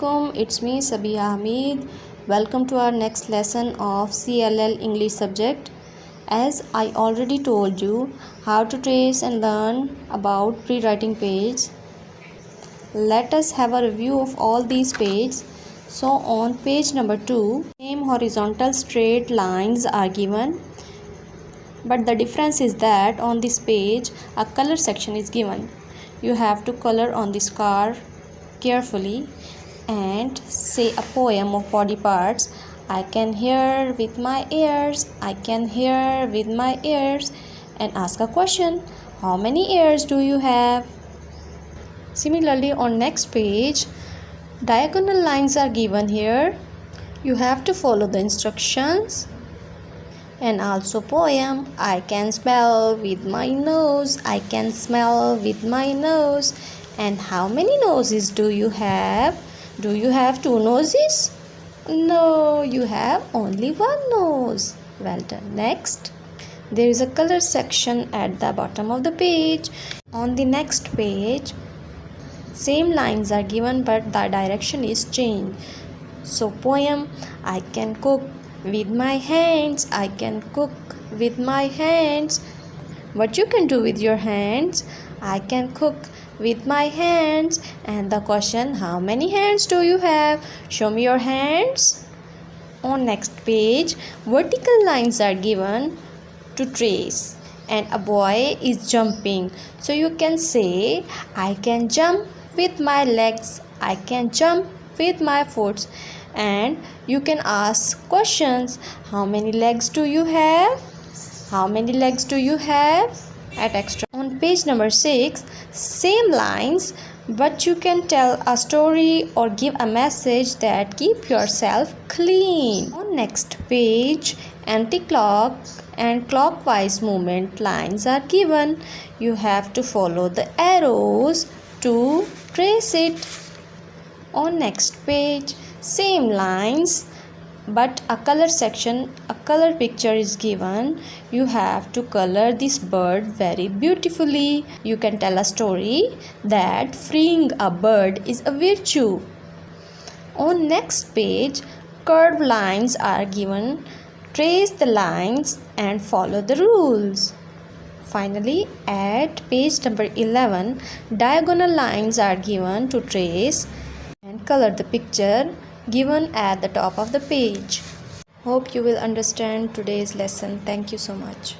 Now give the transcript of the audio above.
Assalamualaikum, it's me Sabiha Ahmed. Welcome to our next lesson of CLL English subject. As I already told you how to trace and learn about pre-writing page, let us have a review of all these pages. So on page number 2, same horizontal straight lines are given, but the difference is that on this page a color section is given. You have to color on this car carefully and say a poem of body parts. I can hear with my ears, I can hear with my ears, and ask a question. How many ears do you have? Similarly, on next page, diagonal lines are given here. You have to follow the instructions. And also poem. I can smell with my nose, I can smell with my nose. And how many noses do you have? Do you have 2 noses? No, you have only 1 nose. Well done. Next, there is a color section at the bottom of the page. On the next page, same lines are given but the direction is changed. So poem, I can cook with my hands, I can cook with my hands. What you can do with your hands? I can cook with my hands. And the question, how many hands do you have? Show me your hands. On next page, vertical lines are given to trace and a boy is jumping. So you can say, I can jump with my legs, I can jump with my foot. And you can ask questions. How many legs do you have? How many legs do you have? At extra. On page number 6, same lines, but you can tell a story or give a message that keep yourself clean. On next page, anti-clock and clockwise movement lines are given. You have to follow the arrows to trace it. On next page, same lines but a color section, a color picture is given. You have to color this bird very beautifully. You can tell a story that freeing a bird is a virtue. On next page, curved lines are given. Trace the lines and follow the rules. Finally, at page number 11, diagonal lines are given to trace and color the picture given at the top of the page. Hope you will understand today's lesson. Thank you so much.